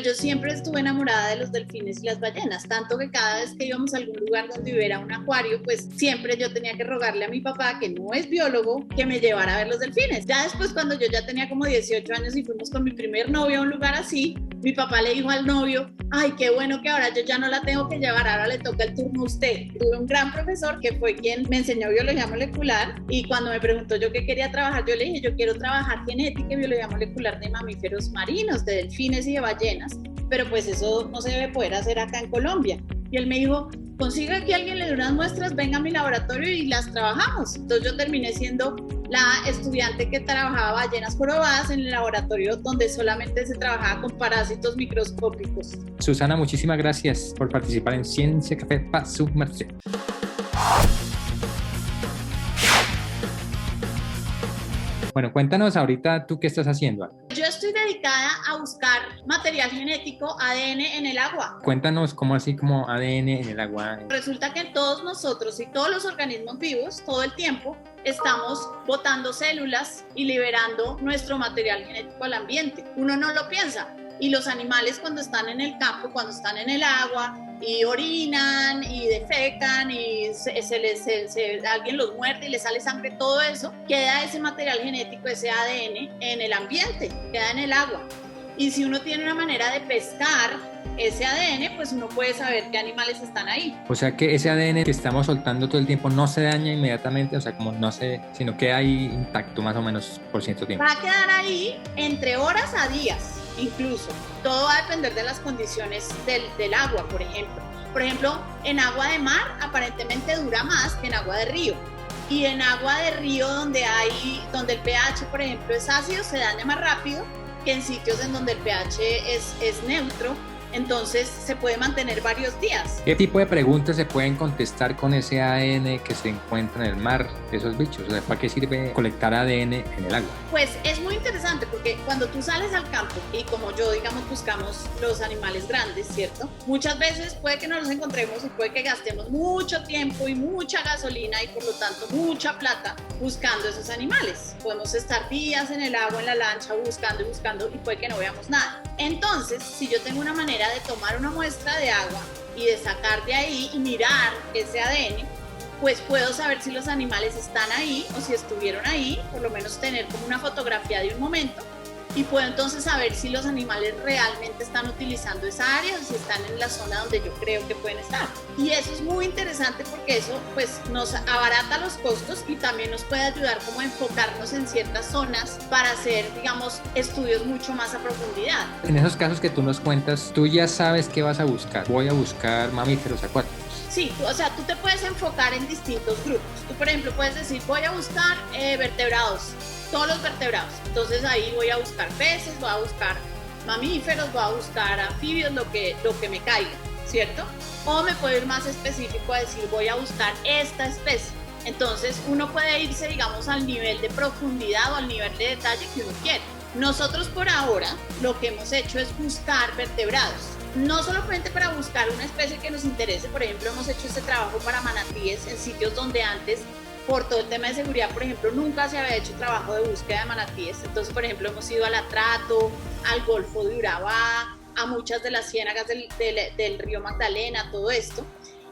yo siempre estuve enamorada de los delfines y las ballenas, tanto que cada vez que íbamos a algún lugar donde hubiera un acuario, pues siempre yo tenía que rogarle a mi papá, que no es biólogo, que me llevara a ver los delfines. Ya después, cuando yo ya tenía como 18 años y fuimos con mi primer novio a un lugar así, mi papá le dijo al novio, ay, qué bueno que ahora yo ya no la tengo que llevar, ahora le toca el turno a usted. Tuve un gran profesor que fue quien me enseñó biología molecular, y cuando me preguntó yo qué quería trabajar, yo le dije, yo quiero trabajar genética y biología molecular de mamíferos marinos, de delfines y de ballenas, pero pues eso no se debe poder hacer acá en Colombia. Y él me dijo, consiga que alguien le dé unas muestras, venga a mi laboratorio y las trabajamos. Entonces yo terminé siendo la estudiante que trabajaba ballenas jorobadas en el laboratorio donde solamente se trabajaba con parásitos microscópicos. Susana, muchísimas gracias por participar en Ciencia Café para su merced. Bueno, cuéntanos ahorita tú qué estás haciendo. Yo estoy dedicada a buscar material genético, ADN en el agua. Cuéntanos cómo así como ADN en el agua. Resulta que todos nosotros y todos los organismos vivos, todo el tiempo, estamos botando células y liberando nuestro material genético al ambiente. Uno no lo piensa. Y los animales, cuando están en el campo, cuando están en el agua y orinan y defecan y alguien los muerde y les sale sangre, todo eso, queda ese material genético, ese ADN en el ambiente, queda en el agua. Y si uno tiene una manera de pescar ese ADN, pues uno puede saber qué animales están ahí. O sea que ese ADN que estamos soltando todo el tiempo no se daña inmediatamente, o sea, como no se, sino que hay intacto más o menos por cierto tiempo. Va a quedar ahí entre horas a días. Incluso, todo va a depender de las condiciones del agua, por ejemplo. Por ejemplo, en agua de mar aparentemente dura más que en agua de río. Y en agua de río donde el pH, por ejemplo, es ácido, se daña más rápido que en sitios en donde el pH es neutro. Entonces se puede mantener varios días. ¿Qué tipo de preguntas se pueden contestar con ese ADN que se encuentra en el mar, esos bichos? O sea, ¿para qué sirve colectar ADN en el agua? Pues es muy interesante porque cuando tú sales al campo y como yo, digamos, buscamos los animales grandes, ¿cierto? Muchas veces puede que no los encontremos y puede que gastemos mucho tiempo y mucha gasolina y por lo tanto mucha plata buscando esos animales. Podemos estar días en el agua, en la lancha, buscando y buscando y puede que no veamos nada. Entonces, si yo tengo una manera de tomar una muestra de agua y de sacar de ahí y mirar ese ADN, pues puedo saber si los animales están ahí o si estuvieron ahí, por lo menos tener como una fotografía de un momento, y puedo entonces saber si los animales realmente están utilizando esa área o si están en la zona donde yo creo que pueden estar. Y eso es muy interesante porque eso pues nos abarata los costos y también nos puede ayudar como a enfocarnos en ciertas zonas para hacer, digamos, estudios mucho más a profundidad. En esos casos que tú nos cuentas, tú ya sabes qué vas a buscar. Voy a buscar mamíferos acuáticos. Sí, o sea, tú te puedes enfocar en distintos grupos. Tú, por ejemplo, puedes decir, voy a buscar vertebrados, todos los vertebrados. Entonces ahí voy a buscar peces, voy a buscar mamíferos, voy a buscar anfibios, lo que me caiga, ¿cierto? O me puedo ir más específico a decir, voy a buscar esta especie. Entonces uno puede irse, digamos, al nivel de profundidad o al nivel de detalle que uno quiere. Nosotros por ahora lo que hemos hecho es buscar vertebrados. No solamente para buscar una especie que nos interese, por ejemplo, hemos hecho este trabajo para manatíes en sitios donde antes, por todo el tema de seguridad, por ejemplo, nunca se había hecho trabajo de búsqueda de manatíes. Entonces, por ejemplo, hemos ido al Atrato, al Golfo de Urabá, a muchas de las ciénagas del río Magdalena, todo esto.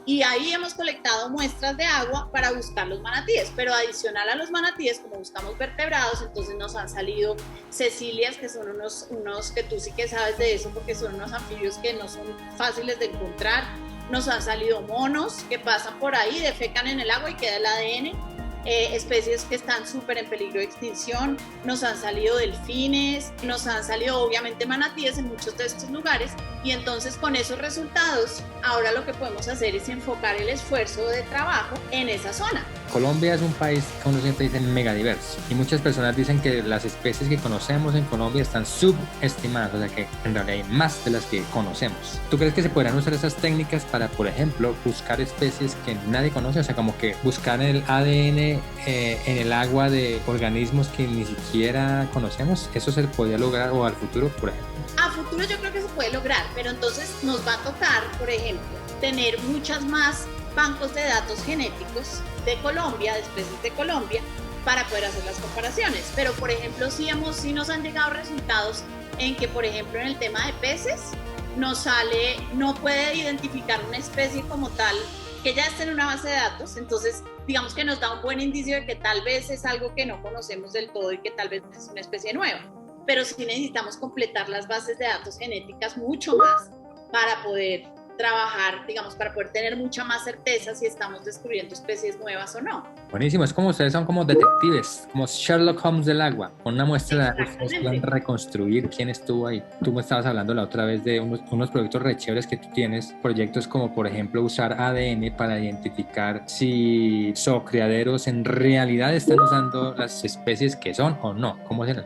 Y ahí hemos colectado muestras de agua para buscar los manatíes, pero adicional a los manatíes, como buscamos vertebrados, entonces nos han salido cecilias, que son unos que tú sí que sabes de eso, porque son unos anfibios que no son fáciles de encontrar. Nos han salido monos que pasan por ahí, defecan en el agua y queda el ADN. Especies que están súper en peligro de extinción, nos han salido delfines, nos han salido obviamente manatíes en muchos de estos lugares, y entonces con esos resultados ahora lo que podemos hacer es enfocar el esfuerzo de trabajo en esa zona. Colombia es un país que uno siempre dice mega diverso, y muchas personas dicen que las especies que conocemos en Colombia están subestimadas, o sea que en realidad hay más de las que conocemos. ¿Tú crees que se podrán usar esas técnicas para, por ejemplo, buscar especies que nadie conoce? O sea, como que buscar el ADN en el agua de organismos que ni siquiera conocemos. ¿Eso se podría lograr o al futuro, por ejemplo? A futuro yo creo que se puede lograr, pero entonces nos va a tocar, por ejemplo, tener muchas más bancos de datos genéticos de Colombia, de especies de Colombia, para poder hacer las comparaciones. Pero, por ejemplo, sí nos han llegado resultados en que, por ejemplo, en el tema de peces, nos sale, no puede identificar una especie como tal que ya esté en una base de datos. Entonces, digamos que nos da un buen indicio de que tal vez es algo que no conocemos del todo y que tal vez es una especie nueva. Pero sí necesitamos completar las bases de datos genéticas mucho más para poder trabajar, digamos, para poder tener mucha más certeza si estamos descubriendo especies nuevas o no. Buenísimo, es como ustedes son como detectives, como Sherlock Holmes del agua. Con una muestra de agua ustedes pueden reconstruir quién estuvo ahí. Tú me estabas hablando la otra vez de unos proyectos re chéveres que tú tienes, proyectos como por ejemplo usar ADN para identificar si zoocriaderos en realidad están usando las especies que son o no. ¿Cómo será?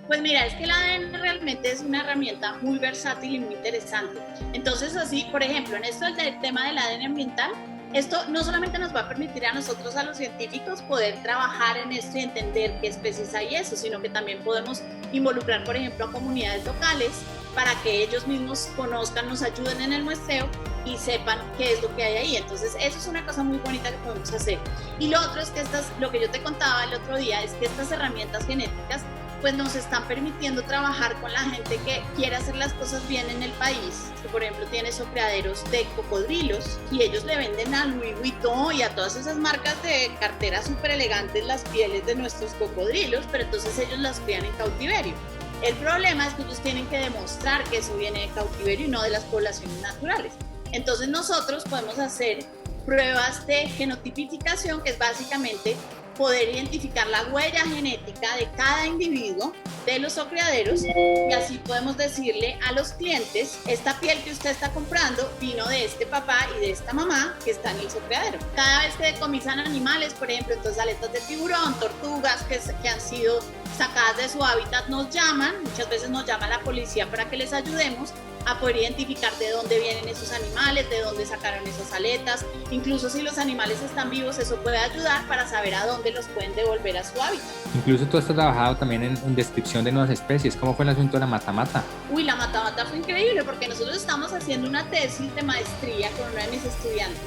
Pues mira, es que el ADN realmente es una herramienta muy versátil y muy interesante. Entonces, así, por ejemplo, en esto del tema del ADN ambiental, esto no solamente nos va a permitir a nosotros, a los científicos, poder trabajar en esto y entender qué especies hay eso, sino que también podemos involucrar, por ejemplo, a comunidades locales para que ellos mismos conozcan, nos ayuden en el muestreo y sepan qué es lo que hay ahí. Entonces, eso es una cosa muy bonita que podemos hacer. Y lo otro es que lo que yo te contaba el otro día, es que estas herramientas genéticas pues nos están permitiendo trabajar con la gente que quiere hacer las cosas bien en el país, que por ejemplo tiene criaderos de cocodrilos y ellos le venden a Louis Vuitton y a todas esas marcas de carteras súper elegantes las pieles de nuestros cocodrilos, pero entonces ellos las crían en cautiverio. El problema es que ellos tienen que demostrar que eso viene de cautiverio y no de las poblaciones naturales. Entonces nosotros podemos hacer pruebas de genotipificación, que es básicamente poder identificar la huella genética de cada individuo de los zoocriaderos y así podemos decirle a los clientes, esta piel que usted está comprando vino de este papá y de esta mamá que está en el zoocriadero. Cada vez que decomisan animales, por ejemplo, entonces aletas de tiburón, tortugas que han sido sacadas de su hábitat, nos llaman, muchas veces nos llama la policía para que les ayudemos a poder identificar de dónde vienen esos animales, de dónde sacaron esas aletas. Incluso si los animales están vivos, eso puede ayudar para saber a dónde los pueden devolver a su hábitat. Incluso tú has trabajado también en descripción de nuevas especies. ¿Cómo fue el asunto de la matamata? Uy, la matamata fue increíble porque nosotros estábamos haciendo una tesis de maestría con uno de mis estudiantes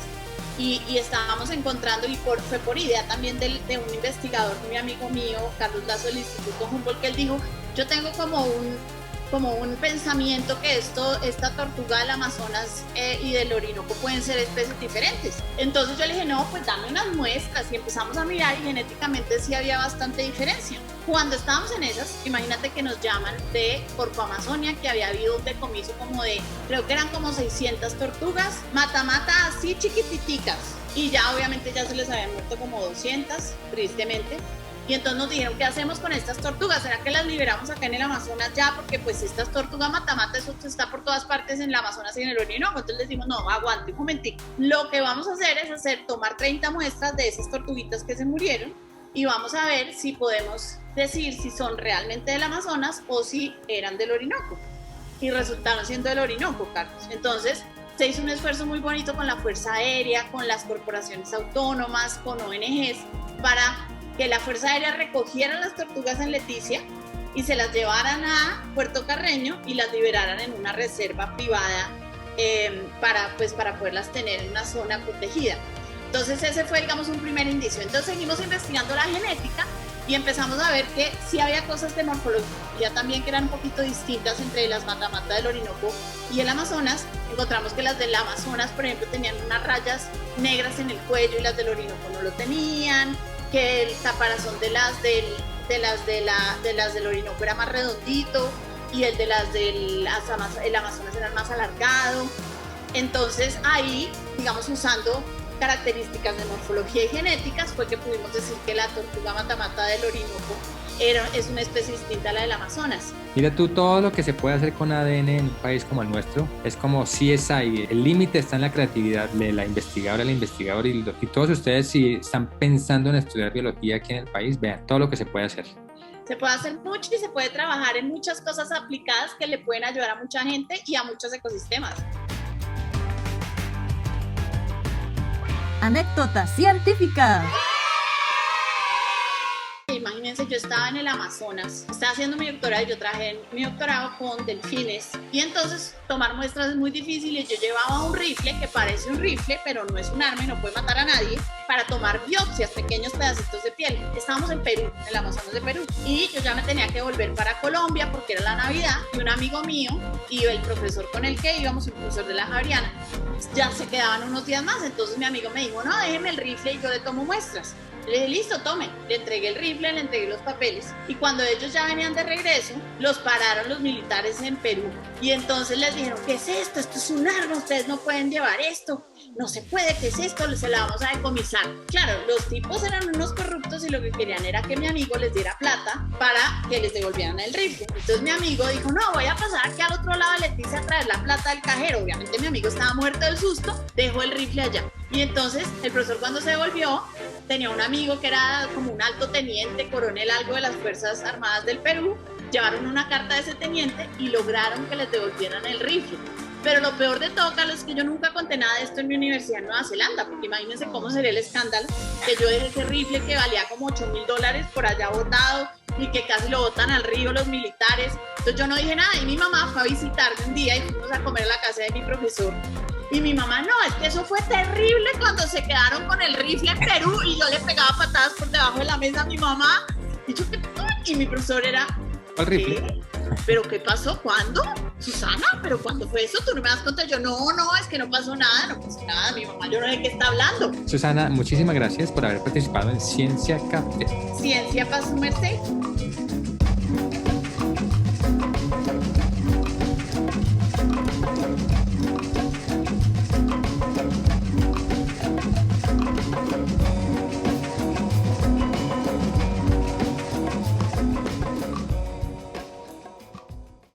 y estábamos encontrando, y fue por idea también de un investigador, muy amigo mío, Carlos Lazo del Instituto Humboldt, que él dijo, yo tengo como un pensamiento que esta tortuga del Amazonas y del Orinoco pueden ser especies diferentes. Entonces yo le dije, no, pues dame unas muestras, y empezamos a mirar y genéticamente sí había bastante diferencia. Cuando estábamos en esas, imagínate que nos llaman de Corpo Amazonia, que había habido un decomiso como de, creo que eran como 600 tortugas, mata así chiquititicas, y ya obviamente ya se les habían muerto como 200, tristemente. Y entonces nos dijeron, ¿qué hacemos con estas tortugas? ¿Será que las liberamos acá en el Amazonas ya? Porque pues estas tortugas matamata, eso está por todas partes en el Amazonas y en el Orinoco. Entonces les decimos, no, aguante un momentico. Lo que vamos a hacer es tomar 30 muestras de esas tortuguitas que se murieron y vamos a ver si podemos decir si son realmente del Amazonas o si eran del Orinoco. Y resultaron siendo del Orinoco, Carlos. Entonces se hizo un esfuerzo muy bonito con la Fuerza Aérea, con las corporaciones autónomas, con ONGs, para que la Fuerza Aérea recogiera las tortugas en Leticia y se las llevaran a Puerto Carreño y las liberaran en una reserva privada para poderlas tener en una zona protegida. Entonces ese fue, digamos, un primer indicio. Entonces seguimos investigando la genética y empezamos a ver que sí había cosas de morfología también que eran un poquito distintas entre las matamata del Orinoco y el Amazonas. Encontramos que las del Amazonas, por ejemplo, tenían unas rayas negras en el cuello y las del Orinoco no lo tenían, que el caparazón de las del Orinoco era más redondito y el de las del Amazonas era más alargado. Entonces ahí, digamos, usando características de morfología y genéticas, fue que pudimos decir que la tortuga matamata del Orinoco es una especie distinta a la del Amazonas. Mira tú, todo lo que se puede hacer con ADN en un país como el nuestro es como CSI. El límite está en la creatividad de la investigadora, el investigador y todos ustedes, si están pensando en estudiar biología aquí en el país, vean todo lo que se puede hacer. Se puede hacer mucho y se puede trabajar en muchas cosas aplicadas que le pueden ayudar a mucha gente y a muchos ecosistemas. Anécdota científica. Imagínense imagínense, yo estaba en el Amazonas, estaba haciendo mi doctorado y yo trabajé en mi doctorado con delfines y entonces tomar muestras es muy difícil y yo llevaba un rifle que parece un rifle, pero no es un arma y no puede matar a nadie, para tomar biopsias, pequeños pedacitos de piel. Estábamos en Perú, en el Amazonas de Perú, y yo ya me tenía que volver para Colombia porque era la Navidad y un amigo mío y el profesor con el que íbamos, el profesor de la Javeriana, ya se quedaban unos días más, entonces mi amigo me dijo, no, déjeme el rifle y yo le tomo muestras. Le dije, listo, tome. Le entregué el rifle, le entregué los papeles. Y cuando ellos ya venían de regreso, los pararon los militares en Perú. Y entonces les dijeron, ¿qué es esto? Esto es un arma, ustedes no pueden llevar esto. No se puede, ¿qué es esto? Se la vamos a decomisar. Claro, los tipos eran unos corruptos y lo que querían era que mi amigo les diera plata para que les devolvieran el rifle. Entonces mi amigo dijo, no, voy a pasar aquí al otro lado de Leticia a traer la plata del cajero. Obviamente mi amigo estaba muerto del susto, dejó el rifle allá. Y entonces el profesor cuando se volvió, tenía un amigo que era como un alto teniente, coronel algo de las Fuerzas Armadas del Perú, llevaron una carta de ese teniente y lograron que les devolvieran el rifle. Pero lo peor de todo, Carlos, es que yo nunca conté nada de esto en mi universidad en Nueva Zelanda, porque imagínense cómo sería el escándalo, que yo dejé ese rifle que valía como $8,000 por allá botado y que casi lo botan al río los militares. Entonces yo no dije nada y mi mamá fue a visitarme un día y fuimos a comer a la casa de mi profesor. Y mi mamá, no, es que eso fue terrible cuando se quedaron con el rifle en Perú y yo le pegaba patadas por debajo de la mesa a mi mamá. Y yo, y mi profesor era, ¿cuál rifle? ¿qué? ¿Pero qué pasó? ¿Cuándo? Susana, ¿pero cuándo fue eso? ¿Tú no me das cuenta? Yo, no, es que no pasó nada, mi mamá, yo no sé de qué está hablando. Susana, muchísimas gracias por haber participado en Ciencia Café. Ciencia para su merced.